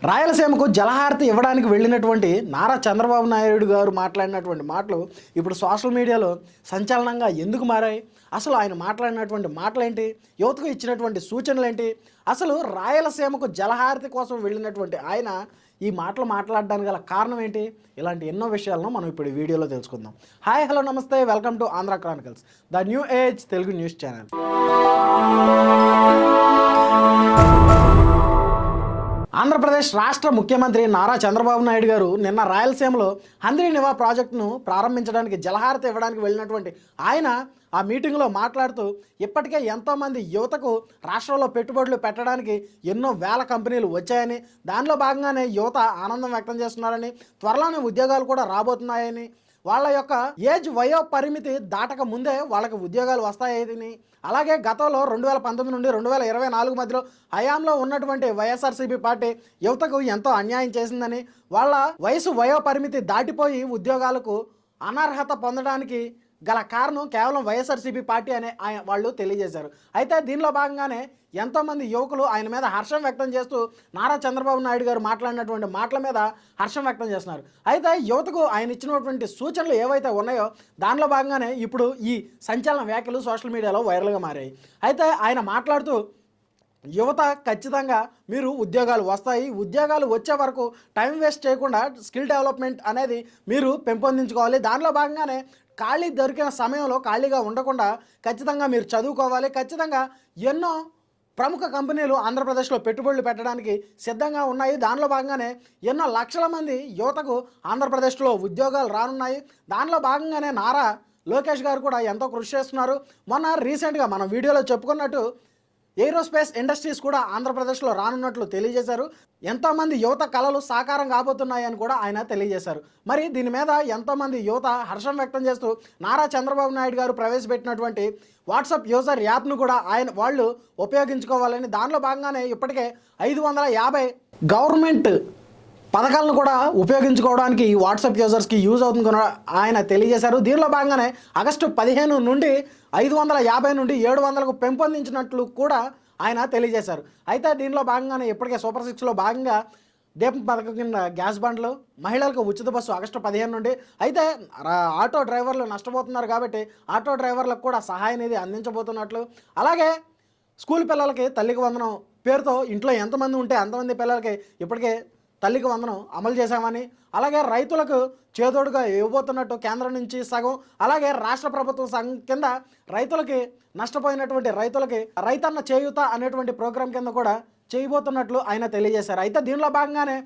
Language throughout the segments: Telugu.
రాయలసీమకు జలహారతి ఇవ్వడానికి వెళ్ళినటువంటి నారా చంద్రబాబు నాయుడు గారు మాట్లాడినటువంటి మాటలు ఇప్పుడు సోషల్ మీడియాలో సంచలనంగా ఎందుకు మారాయి? అసలు ఆయన మాట్లాడినటువంటి మాటలేంటి? యువతకు ఇచ్చినటువంటి సూచనలేంటి? అసలు రాయలసీమకు జలహారతి కోసం వెళ్ళినటువంటి ఆయన ఈ మాటలు మాట్లాడడానికి గల కారణం ఏంటి? ఇలాంటి ఎన్నో విషయాలను మనం ఇప్పుడు ఈ వీడియోలో తెలుసుకుందాం. హాయ్, హలో, నమస్తే, welcome to Andhra Chronicles, the new age Telugu news channel. Andhra Pradesh రాష్ట్ర ముఖ్యమంత్రి నారా చంద్రబాబు నాయుడు గారు నిన్న రాయలసీమలో హంద్రీనివా ప్రాజెక్టును ప్రారంభించడానికి జలహారతి ఇవ్వడానికి వెళ్ళినటువంటి ఆయన ఆ మీటింగ్లో మాట్లాడుతూ ఇప్పటికే ఎంతోమంది యువతకు రాష్ట్రంలో పెట్టుబడులు పెట్టడానికి ఎన్నో వేల కంపెనీలు వచ్చాయని, దానిలో భాగంగానే యువత ఆనందం వ్యక్తం చేస్తున్నారని, త్వరలోనే ఉద్యోగాలు కూడా రాబోతున్నాయని, వాళ్ళ యొక్క ఏజ్ వయో పరిమితి దాటక ముందే వాళ్ళకి ఉద్యోగాలు వస్తాయని, అలాగే గతంలో 2019 నుండి 2024 మధ్యలో హయాంలో ఉన్నటువంటి వైఎస్ఆర్సీపీ పార్టీ యువతకు ఎంతో అన్యాయం చేసిందని, వాళ్ళ వయసు వయో పరిమితి దాటిపోయి ఉద్యోగాలకు అనర్హత పొందడానికి గల కారణం కేవలం వైఎస్ఆర్సీపీ పార్టీ అనే వాళ్ళు తెలియజేశారు. అయితే దీనిలో భాగంగానే ఎంతోమంది యువకులు ఆయన మీద హర్షం వ్యక్తం చేస్తూ నారా చంద్రబాబు నాయుడు గారు మాట్లాడినటువంటి మాటల మీద హర్షం వ్యక్తం చేస్తున్నారు. అయితే యువతకు ఆయన ఇచ్చినటువంటి సూచనలు ఏవైతే ఉన్నాయో దానిలో భాగంగానే ఇప్పుడు ఈ సంచలన వ్యాఖ్యలు సోషల్ మీడియాలో వైరల్గా మారాయి. అయితే ఆయన మాట్లాడుతూ యువత ఖచ్చితంగా మీరు ఉద్యోగాలు వస్తాయి, ఉద్యోగాలు వచ్చే వరకు టైం వేస్ట్ చేయకుండా స్కిల్ డెవలప్మెంట్ అనేది మీరు పెంపొందించుకోవాలి, దానిలో భాగంగానే ఖాళీ దొరికిన సమయంలో ఖాళీగా ఉండకుండా ఖచ్చితంగా మీరు చదువుకోవాలి, ఖచ్చితంగా ఎన్నో ప్రముఖ కంపెనీలు ఆంధ్రప్రదేశ్లో పెట్టుబడులు పెట్టడానికి సిద్ధంగా ఉన్నాయి, దానిలో భాగంగానే ఎన్నో లక్షల మంది యువతకు ఆంధ్రప్రదేశ్లో ఉద్యోగాలు రానున్నాయి, దానిలో భాగంగానే నారా లోకేష్ గారు కూడా ఎంతో కృషి చేస్తున్నారు. మొన్న రీసెంట్గా మనం వీడియోలో చెప్పుకున్నట్టు ఏరోస్పేస్ ఇండస్ట్రీస్ కూడా ఆంధ్రప్రదేశ్లో రానున్నట్లు తెలియజేశారు. ఎంతోమంది యువత కళలు సాకారం కాబోతున్నాయని కూడా ఆయన తెలియజేశారు. మరి దీని మీద ఎంతోమంది యువత హర్షం వ్యక్తం చేస్తూ నారా చంద్రబాబు నాయుడు గారు ప్రవేశపెట్టినటువంటి వాట్సాప్ యూజర్ యాప్ను కూడా వాళ్ళు ఉపయోగించుకోవాలని, దానిలో భాగంగానే ఇప్పటికే 550 గవర్నమెంట్ పథకాలను కూడా ఉపయోగించుకోవడానికి ఈ వాట్సాప్ యూజర్స్కి యూజ్ అవుతుంది కూడా ఆయన తెలియజేశారు. దీనిలో భాగంగానే ఆగస్టు 15 నుండి 550 నుండి 700కు పెంపొందించినట్లు కూడా ఆయన తెలియజేశారు. అయితే దీనిలో భాగంగానే ఇప్పటికే సూపర్ 6లో భాగంగా దీపం పథకం కింద గ్యాస్ బండ్లు, మహిళలకు ఉచిత బస్సు ఆగస్టు 15 నుండి, అయితే ఆటో డ్రైవర్లు నష్టపోతున్నారు కాబట్టి ఆటో డ్రైవర్లకు కూడా సహాయ నిధి అందించబోతున్నట్లు, అలాగే స్కూల్ పిల్లలకి తల్లికి వందనం పేరుతో ఇంట్లో ఎంతమంది ఉంటే అంతమంది పిల్లలకి ఇప్పటికే తల్లికి వందనం అమలు చేశామని, అలాగే రైతులకు చేదోడుగా ఇవ్వబోతున్నట్టు కేంద్రం నుంచి సగం, అలాగే రాష్ట్ర ప్రభుత్వం సగం కింద రైతులకి నష్టపోయినటువంటి రైతులకి రైతన్న చేయూత అనేటువంటి ప్రోగ్రాం కింద కూడా చేయబోతున్నట్లు ఆయన తెలియజేశారు. అయితే దీనిలో భాగంగానే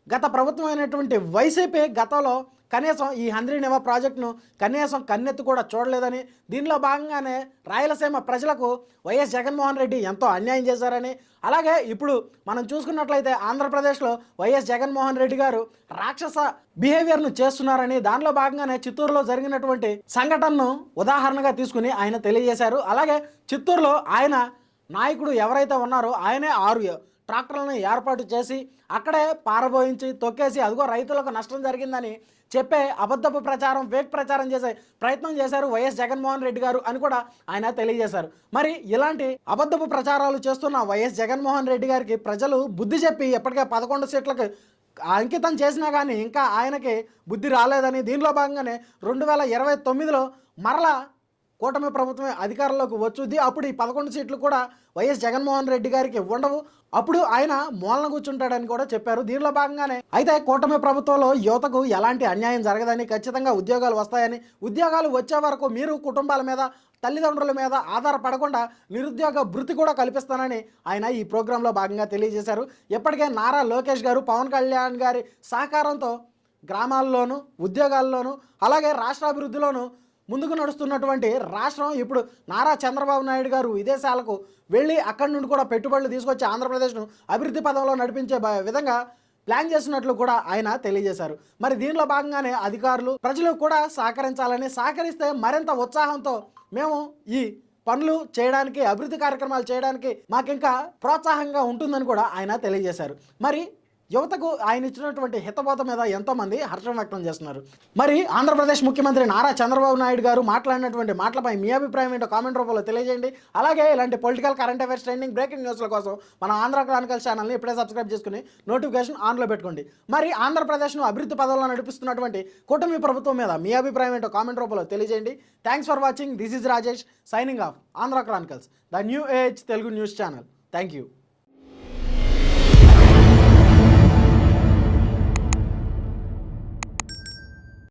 గత ప్రభుత్వం అయినటువంటి వైసీపీ గతంలో కనీసం ఈ హంద్రీనివా ప్రాజెక్టును కనీసం కన్నెత్తి కూడా చూడలేదని, దీనిలో భాగంగానే రాయలసీమ ప్రజలకు వైఎస్ జగన్మోహన్ రెడ్డి ఎంతో అన్యాయం చేశారని, అలాగే ఇప్పుడు మనం చూసుకున్నట్లయితే ఆంధ్రప్రదేశ్లో వైఎస్ జగన్మోహన్ రెడ్డి గారు రాక్షస బిహేవియర్ను చేస్తున్నారని, దానిలో భాగంగానే చిత్తూరులో జరిగినటువంటి సంఘటనను ఉదాహరణగా తీసుకుని ఆయన తెలియజేశారు. అలాగే చిత్తూరులో ఆయన నాయకుడు ఎవరైతే ఉన్నారో ఆయనే 6 ట్రాక్టర్లను ఏర్పాటు చేసి అక్కడే పారబోయించి తొక్కేసి అదిగో రైతులకు నష్టం జరిగిందని చెప్పే అబద్ధపు ప్రచారం, ఫేక్ ప్రచారం చేసే ప్రయత్నం చేశారు వైఎస్ జగన్మోహన్ రెడ్డి గారు అని కూడా ఆయన తెలియజేశారు. మరి ఇలాంటి అబద్ధపు ప్రచారాలు చేస్తున్న వైఎస్ జగన్మోహన్ రెడ్డి గారికి ప్రజలు బుద్ధి చెప్పి ఇప్పటికే 11 సీట్లకు అంకితం చేసినా కానీ ఇంకా ఆయనకి బుద్ధి రాలేదని, దీనిలో భాగంగానే 2029లో మరలా కూటమి ప్రభుత్వమే అధికారంలోకి వచ్చుద్ది, అప్పుడు ఈ 11 సీట్లు కూడా వైఎస్ జగన్మోహన్ రెడ్డి గారికి ఉండవు, అప్పుడు ఆయన మూలన కూర్చుంటాడని కూడా చెప్పారు. దీనిలో భాగంగానే అయితే కూటమి ప్రభుత్వంలో యువతకు ఎలాంటి అన్యాయం జరగదని, ఖచ్చితంగా ఉద్యోగాలు వస్తాయని, ఉద్యోగాలు వచ్చే వరకు మీరు కుటుంబాల మీద, తల్లిదండ్రుల మీద ఆధారపడకుండా నిరుద్యోగ భృతి కూడా కల్పిస్తానని ఆయన ఈ ప్రోగ్రాంలో భాగంగా తెలియజేశారు. ఇప్పటికే నారా లోకేష్ గారు, పవన్ కళ్యాణ్ గారి సహకారంతో గ్రామాల్లోనూ, ఉద్యోగాల్లోనూ, అలాగే రాష్ట్రాభివృద్ధిలోనూ ముందుకు నడుస్తున్నటువంటి రాష్ట్రం ఇప్పుడు నారా చంద్రబాబు నాయుడు గారు విదేశాలకు వెళ్ళి అక్కడి నుండి కూడా పెట్టుబడులు తీసుకొచ్చి ఆంధ్రప్రదేశ్ను అభివృద్ధి పదంలో నడిపించే విధంగా ప్లాన్ చేసినట్లు కూడా ఆయన తెలియజేశారు. మరి దీనిలో భాగంగానే అధికారులు, ప్రజలు కూడా సహకరించాలని, సహకరిస్తే మరింత ఉత్సాహంతో మేము ఈ పనులు చేయడానికి, అభివృద్ధి కార్యక్రమాలు చేయడానికి మాకింకా ప్రోత్సాహంగా ఉంటుందని కూడా ఆయన తెలియజేశారు. మరి యువతకు ఆయన ఇచ్చినటువంటి హితబోధ మీద ఎంతోమంది హర్షం వ్యక్తం చేస్తున్నారు. మరి ఆంధ్రప్రదేశ్ ముఖ్యమంత్రి నారా చంద్రబాబు నాయుడు గారు మాట్లాడినటువంటి మాటలపై మీ అభిప్రాయం ఏంటో కామెంట్ రూపంలో తెలియజేయండి. అలాగే ఇలాంటి political, current affairs, trending, breaking న్యూస్ల కోసం మన ఆంధ్ర క్రానికల్స్ ఛానల్ని ఇప్పుడే సబ్స్క్రైబ్ చేసుకుని నోటిఫికేషన్ ఆన్లో పెట్టుకోండి. మరి ఆంధ్రప్రదేశ్ను అభివృద్ధి పదవుల్లో నడిపిస్తున్నటువంటి కూటమి ప్రభుత్వం మీద మీ అభిప్రాయం ఏంటో కామెంట్ రూపంలో తెలియజేయండి. Thanks for watching. This is Rajesh signing off Andhra Chronicles, the new age Telugu news channel. Thank you.